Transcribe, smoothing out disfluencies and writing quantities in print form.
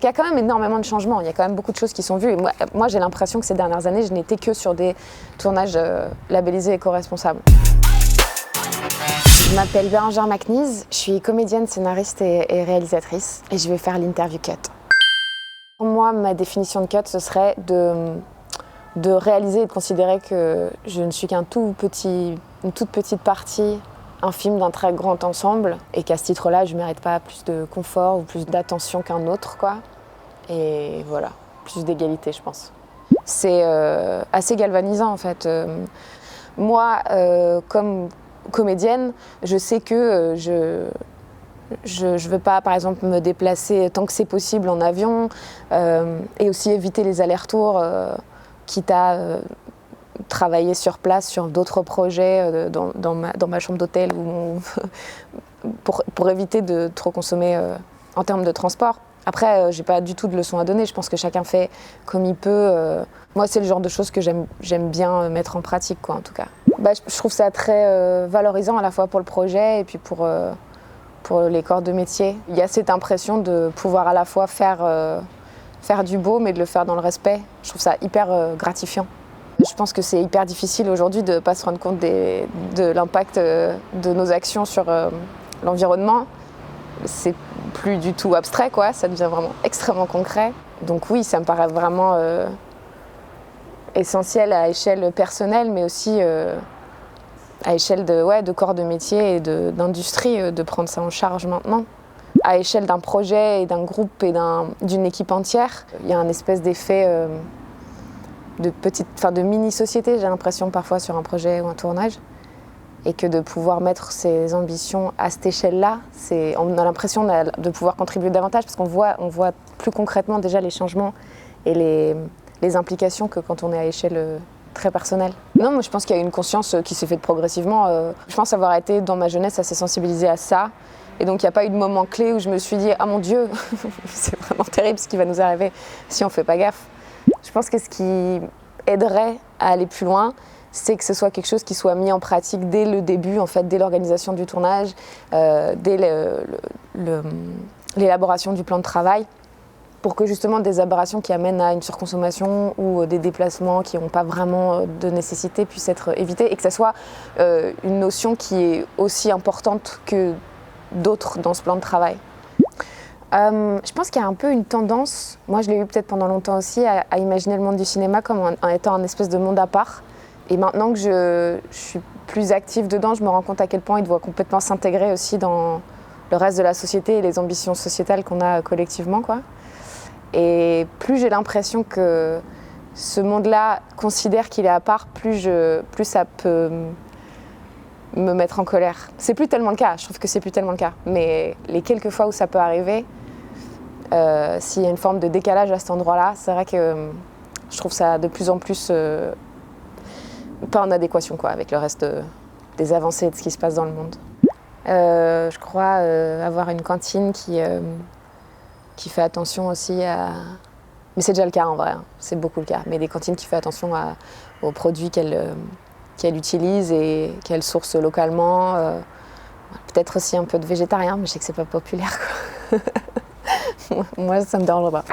y a quand même énormément de changements, il y a quand même beaucoup de choses qui sont vues. Et moi j'ai l'impression que ces dernières années, je n'étais que sur des tournages labellisés éco-responsables. Je m'appelle Bérengère McNeese, je suis comédienne, scénariste et réalisatrice et je vais faire l'interview cut. Pour moi, ma définition de cut, ce serait de réaliser et de considérer que je ne suis qu'une toute petite partie infime d'un très grand ensemble et qu'à ce titre-là, je ne mérite pas plus de confort ou plus d'attention qu'un autre, quoi. Et voilà, plus d'égalité, je pense. C'est assez galvanisant, en fait. Moi, comme comédienne, je sais que je veux pas, par exemple, me déplacer tant que c'est possible en avion et aussi éviter les allers-retours, quitte à travailler sur place sur d'autres projets dans ma chambre d'hôtel pour éviter de trop consommer en termes de transport. Après, j'ai pas du tout de leçons à donner, je pense que chacun fait comme il peut. Moi, c'est le genre de choses que j'aime bien mettre en pratique, quoi, en tout cas. Je trouve ça très valorisant à la fois pour le projet et puis pour les corps de métier. Il y a cette impression de pouvoir à la fois faire du beau, mais de le faire dans le respect. Je trouve ça hyper gratifiant. Je pense que c'est hyper difficile aujourd'hui de ne pas se rendre compte de l'impact de nos actions sur l'environnement. C'est plus du tout abstrait, quoi. Ça devient vraiment extrêmement concret. Donc oui, ça me paraît vraiment essentiel à échelle personnelle, mais aussi à échelle de corps de métier et d'industrie, de prendre ça en charge maintenant. À échelle d'un projet et d'un groupe et d'une équipe entière, il y a un espèce d'effet de mini-société, j'ai l'impression parfois sur un projet ou un tournage. Et que de pouvoir mettre ses ambitions à cette échelle-là, on a l'impression de pouvoir contribuer davantage parce qu'on voit plus concrètement déjà les changements et les implications que quand on est à échelle très personnelle. Non, moi je pense qu'il y a une conscience qui s'est faite progressivement. Je pense avoir été dans ma jeunesse assez sensibilisée à ça. Et donc il n'y a pas eu de moment clé où je me suis dit « Ah mon Dieu, c'est vraiment terrible ce qui va nous arriver si on ne fait pas gaffe ». Je pense que ce qui aiderait à aller plus loin, c'est que ce soit quelque chose qui soit mis en pratique dès le début, en fait, dès l'organisation du tournage, dès l'élaboration du plan de travail, pour que justement des aberrations qui amènent à une surconsommation ou des déplacements qui n'ont pas vraiment de nécessité puissent être évités et que ce soit une notion qui est aussi importante que d'autres dans ce plan de travail. Je pense qu'il y a un peu une tendance, moi je l'ai eu peut-être pendant longtemps aussi, à imaginer le monde du cinéma comme en étant un espèce de monde à part. Et maintenant que je suis plus active dedans, je me rends compte à quel point il doit complètement s'intégrer aussi dans le reste de la société et les ambitions sociétales qu'on a collectivement, quoi. Et plus j'ai l'impression que ce monde-là considère qu'il est à part, plus ça peut me mettre en colère. C'est plus tellement le cas, je trouve que c'est plus tellement le cas. Mais les quelques fois où ça peut arriver, s'il y a une forme de décalage à cet endroit-là, c'est vrai que je trouve ça de plus en plus pas en adéquation, quoi, avec le reste des avancées et de ce qui se passe dans le monde. Je crois avoir une cantine qui fait attention aussi à... Mais c'est déjà le cas en vrai, hein. C'est beaucoup le cas. Mais des cantines qui font attention aux produits qu'elle utilise et qu'elle source localement. Peut-être aussi un peu de végétarien, mais je sais que c'est pas populaire, quoi. Moi, ça me dérange pas.